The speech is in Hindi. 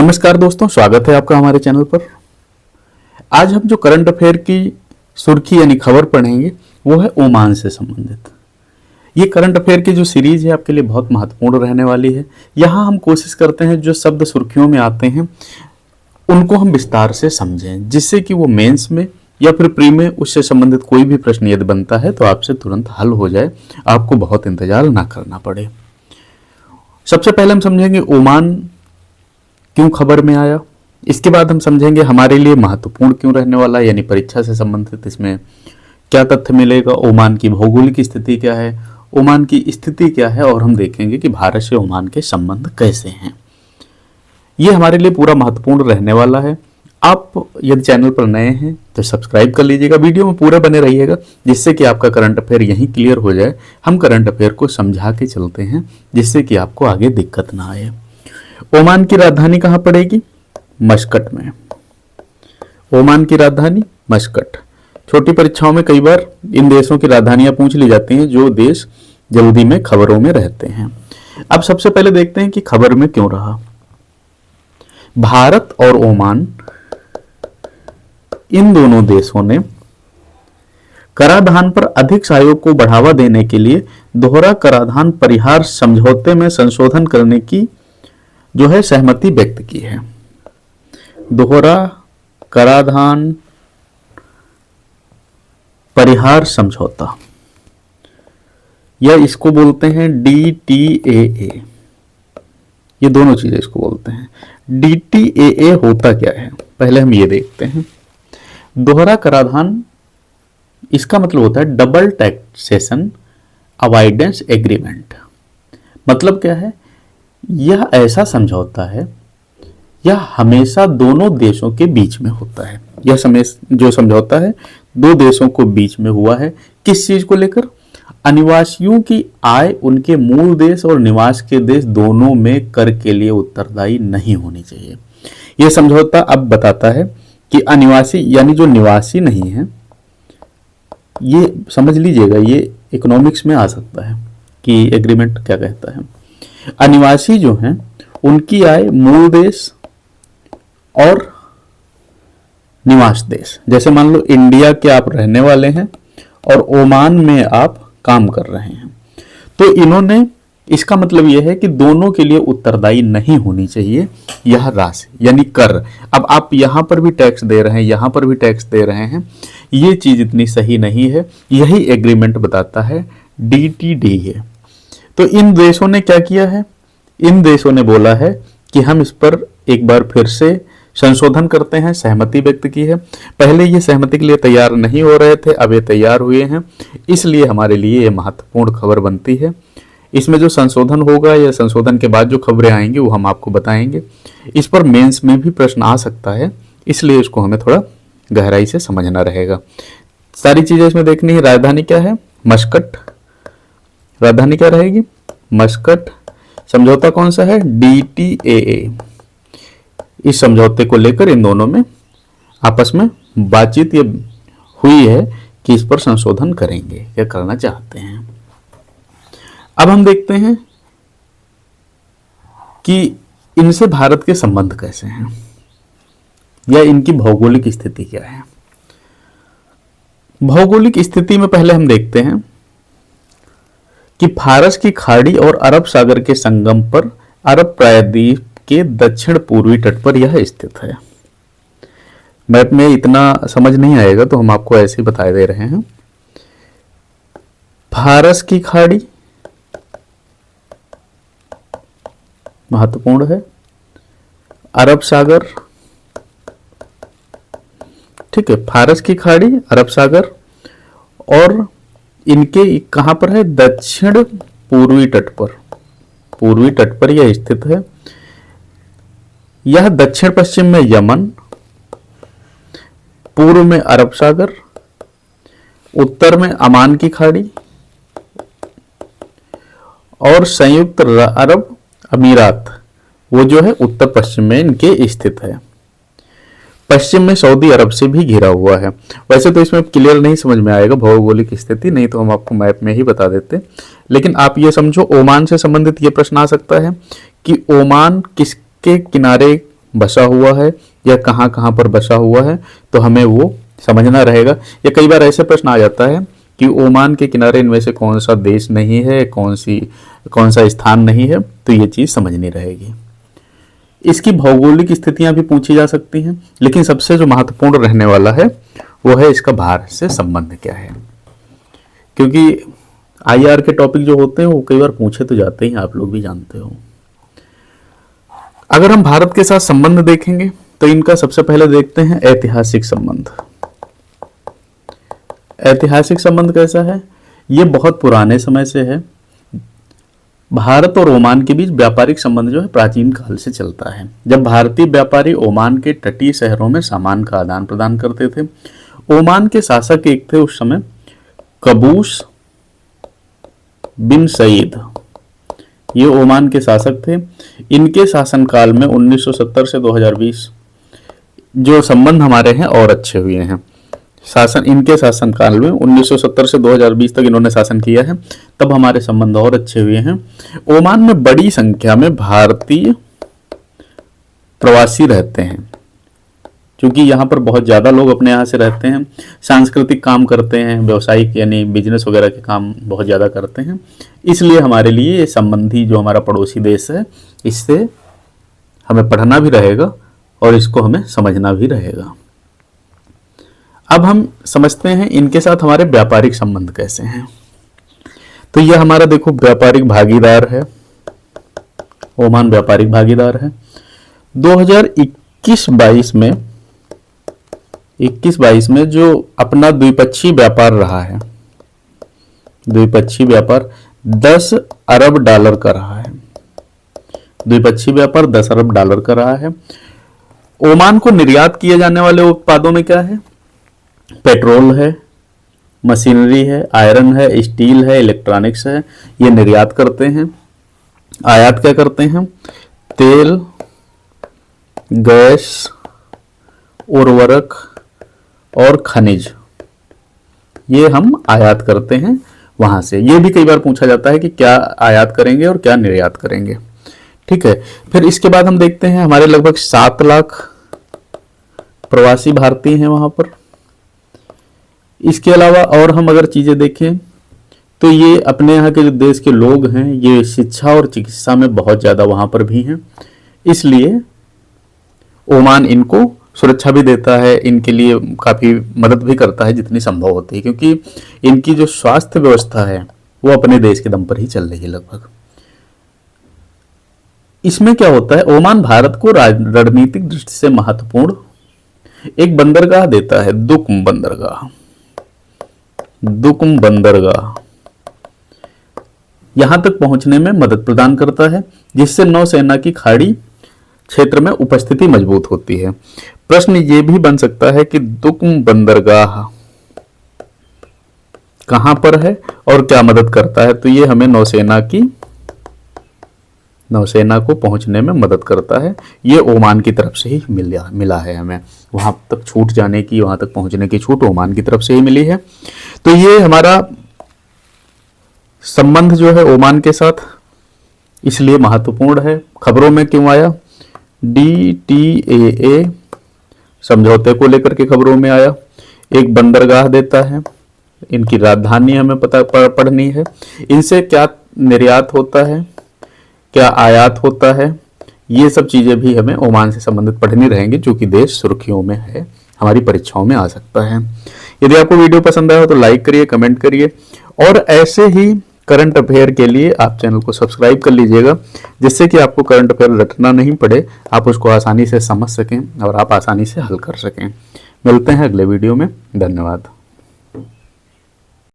नमस्कार दोस्तों, स्वागत है आपका हमारे चैनल पर। आज हम जो करंट अफेयर की सुर्खी यानी खबर पढ़ेंगे वो है ओमान से संबंधित। ये करंट अफेयर की जो सीरीज है आपके लिए बहुत महत्वपूर्ण रहने वाली है। यहाँ हम कोशिश करते हैं जो शब्द सुर्खियों में आते हैं उनको हम विस्तार से समझें, जिससे कि वो मेंस में या फिर प्री में उससे संबंधित कोई भी प्रश्न यदि बनता है तो आपसे तुरंत हल हो जाए, आपको बहुत इंतजार ना करना पड़े। सबसे पहले हम समझेंगे ओमान क्यों खबर में आया। इसके बाद हम समझेंगे हमारे लिए महत्वपूर्ण क्यों रहने वाला है, यानी परीक्षा से संबंधित इसमें क्या तथ्य मिलेगा, ओमान की भौगोलिक स्थिति क्या है, ओमान की स्थिति क्या है, और हम देखेंगे कि भारत से ओमान के संबंध कैसे हैं। ये हमारे लिए पूरा महत्वपूर्ण रहने वाला है। आप यदि चैनल पर नए हैं तो सब्सक्राइब कर लीजिएगा, वीडियो में पूरा बने रहिएगा, जिससे कि आपका करंट अफेयर यहीं क्लियर हो जाए। हम करंट अफेयर को समझा के चलते हैं जिससे कि आपको आगे दिक्कत ना आए। ओमान की राजधानी कहाँ पड़ेगी? मस्कट में। ओमान की राजधानी मस्कट। छोटी परीक्षाओं में कई बार इन देशों की राजधानियां पूछ ली जाती हैं, जो देश जल्दी में खबरों में रहते हैं। अब सबसे पहले देखते हैं कि खबर में क्यों रहा। भारत और ओमान, इन दोनों देशों ने कराधान पर अधिक सहयोग को बढ़ावा देने के लिए दोहरा कराधान परिहार समझौते में संशोधन करने की जो है सहमति व्यक्त की है। दोहरा कराधान परिहार समझौता, या इसको बोलते हैं DTAA। ये दोनों चीजें इसको बोलते हैं। DTAA होता क्या है पहले हम ये देखते हैं। दोहरा कराधान, इसका मतलब होता है डबल टैक्सेशन अवॉइडेंस एग्रीमेंट। मतलब क्या है? यह ऐसा समझौता है, यह हमेशा दोनों देशों के बीच में होता है। यह जो समझौता है दो देशों को बीच में हुआ है। किस चीज को लेकर? अनिवासियों की आय उनके मूल देश और निवास के देश दोनों में कर के लिए उत्तरदायी नहीं होनी चाहिए। यह समझौता अब बताता है कि अनिवासी यानी जो निवासी नहीं है, ये समझ लीजिएगा, ये इकोनॉमिक्स में आ सकता है कि एग्रीमेंट क्या कहता है। अनिवासी जो हैं उनकी आय मूल देश और निवास देश, जैसे मान लो इंडिया के आप रहने वाले हैं और ओमान में आप काम कर रहे हैं, तो इन्होंने, इसका मतलब यह है कि दोनों के लिए उत्तरदायी नहीं होनी चाहिए यह राशि यानी कर। अब आप यहां पर भी टैक्स दे रहे हैं, यहां पर भी टैक्स दे रहे हैं, ये चीज इतनी सही नहीं है। यही एग्रीमेंट बताता है DTAA। तो इन देशों ने क्या किया है? इन देशों ने बोला है कि हम इस पर एक बार फिर से संशोधन करते हैं, सहमति व्यक्त की है। पहले ये सहमति के लिए तैयार नहीं हो रहे थे, अब ये तैयार हुए हैं, इसलिए हमारे लिए ये महत्वपूर्ण खबर बनती है। इसमें जो संशोधन होगा या संशोधन के बाद जो खबरें आएंगी वो हम आपको बताएंगे। इस पर मेंस में भी प्रश्न आ सकता है, इसलिए इसको हमें थोड़ा गहराई से समझना रहेगा। सारी चीजें इसमें देखनी है। राजधानी क्या है? मस्कट। राजधानी क्या रहेगी? मस्कट। समझौता कौन सा है? DTAA। इस समझौते को लेकर इन दोनों में आपस में बातचीत ये हुई है कि इस पर संशोधन करेंगे या करना चाहते हैं। अब हम देखते हैं कि इनसे भारत के संबंध कैसे हैं या इनकी भौगोलिक स्थिति क्या है। भौगोलिक स्थिति में पहले हम देखते हैं कि फारस की खाड़ी और अरब सागर के संगम पर अरब प्रायद्वीप के दक्षिण पूर्वी तट पर यह स्थित है। मैप में इतना समझ नहीं आएगा तो हम आपको ऐसे ही बता दे रहे हैं। फारस की खाड़ी महत्वपूर्ण है, अरब सागर, ठीक है, फारस की खाड़ी, अरब सागर, और इनके कहां पर है? दक्षिण पूर्वी तट पर। पूर्वी तट पर यह स्थित है। यह दक्षिण पश्चिम में यमन, पूर्व में अरब सागर, उत्तर में अमान की खाड़ी और संयुक्त अरब अमीरात, वो जो है उत्तर पश्चिम में इनके स्थित है। पश्चिम में सऊदी अरब से भी घिरा हुआ है। वैसे तो इसमें क्लियर नहीं समझ में आएगा भौगोलिक स्थिति, नहीं तो हम आपको मैप में ही बता देते, लेकिन आप ये समझो ओमान से संबंधित ये प्रश्न आ सकता है कि ओमान किसके किनारे बसा हुआ है या कहाँ कहाँ पर बसा हुआ है, तो हमें वो समझना रहेगा। या कई बार ऐसे प्रश्न आ जाता है कि ओमान के किनारे इनमें से कौन सा देश नहीं है, कौन सा स्थान नहीं है, तो ये चीज़ समझनी रहेगी। इसकी भौगोलिक स्थितियां भी पूछी जा सकती हैं, लेकिन सबसे जो महत्वपूर्ण रहने वाला है वो है इसका भारत से संबंध क्या है, क्योंकि आईआर के टॉपिक जो होते हैं वो कई बार पूछे तो जाते ही, आप लोग भी जानते हो। अगर हम भारत के साथ संबंध देखेंगे तो इनका सबसे पहले देखते हैं ऐतिहासिक संबंध। ऐतिहासिक संबंध कैसा है? ये बहुत पुराने समय से है। भारत और ओमान के बीच व्यापारिक संबंध जो है प्राचीन काल से चलता है। जब भारतीय व्यापारी ओमान के तटीय शहरों में सामान का आदान प्रदान करते थे। ओमान के शासक एक थे उस समय, कबूस बिन सईद, ये ओमान के शासक थे। इनके शासनकाल में 1970 से 2020 जो संबंध हमारे हैं और अच्छे हुए हैं। इनके शासनकाल में 1970 से 2020 तक इन्होंने शासन किया है, तब हमारे संबंध और अच्छे हुए हैं। ओमान में बड़ी संख्या में भारतीय प्रवासी रहते हैं, क्योंकि यहाँ पर बहुत ज़्यादा लोग अपने यहाँ से रहते हैं, सांस्कृतिक काम करते हैं, व्यवसायिक यानी बिजनेस वगैरह के काम बहुत ज़्यादा करते हैं। इसलिए हमारे लिए ये संबंधी जो हमारा पड़ोसी देश है, इससे हमें पढ़ना भी रहेगा और इसको हमें समझना भी रहेगा। अब हम समझते हैं इनके साथ हमारे व्यापारिक संबंध कैसे हैं। तो यह हमारा देखो व्यापारिक भागीदार है, ओमान व्यापारिक भागीदार है। 2021-22 में जो अपना द्विपक्षीय व्यापार रहा है, द्विपक्षीय व्यापार 10 अरब डॉलर का रहा है। द्विपक्षीय व्यापार 10 अरब डॉलर का रहा है। ओमान को निर्यात किए जाने वाले उत्पादों में क्या है? पेट्रोल है, मशीनरी है, आयरन है, स्टील है, इलेक्ट्रॉनिक्स है, ये निर्यात करते हैं। आयात क्या करते हैं? तेल, गैस, उर्वरक और खनिज, ये हम आयात करते हैं वहां से। ये भी कई बार पूछा जाता है कि क्या आयात करेंगे और क्या निर्यात करेंगे। ठीक है, फिर इसके बाद हम देखते हैं हमारे लगभग 7 लाख प्रवासी भारतीय हैं वहां पर। इसके अलावा और हम अगर चीजें देखें तो ये अपने यहाँ के जो देश के लोग हैं, ये शिक्षा और चिकित्सा में बहुत ज्यादा वहां पर भी हैं। इसलिए ओमान इनको सुरक्षा भी देता है, इनके लिए काफी मदद भी करता है जितनी संभव होती है, क्योंकि इनकी जो स्वास्थ्य व्यवस्था है वो अपने देश के दम पर ही चल रही है लगभग। इसमें क्या होता है, ओमान भारत को रणनीतिक दृष्टि से महत्वपूर्ण एक बंदरगाह देता है, दुक्म बंदरगाह। दुक्म बंदरगाह यहां तक पहुंचने में मदद प्रदान करता है, जिससे नौसेना की खाड़ी क्षेत्र में उपस्थिति मजबूत होती है। प्रश्न ये भी बन सकता है कि दुक्म बंदरगाह कहां पर है और क्या मदद करता है? तो ये हमें नौसेना को पहुंचने में मदद करता है। ये ओमान की तरफ से ही मिला है हमें, वहां तक छूट जाने की, वहां तक पहुंचने की छूट ओमान की तरफ से ही मिली है। तो ये हमारा संबंध जो है ओमान के साथ इसलिए महत्वपूर्ण है। खबरों में क्यों आया? DTAA समझौते को लेकर के खबरों में आया। एक बंदरगाह देता है, इनकी राजधानी हमें पढ़नी है। इनसे क्या निर्यात होता है, क्या आयात होता है, ये सब चीजें भी हमें ओमान से संबंधित पढ़नी रहेंगी, जो कि देश सुर्खियों में है, हमारी परीक्षाओं में आ सकता है। यदि आपको वीडियो पसंद आया हो तो लाइक करिए, कमेंट करिए, और ऐसे ही करंट अफेयर के लिए आप चैनल को सब्सक्राइब कर लीजिएगा, जिससे कि आपको करंट अफेयर रटना नहीं पड़े, आप उसको आसानी से समझ सकें और आप आसानी से हल कर सकें। मिलते हैं अगले वीडियो में। धन्यवाद।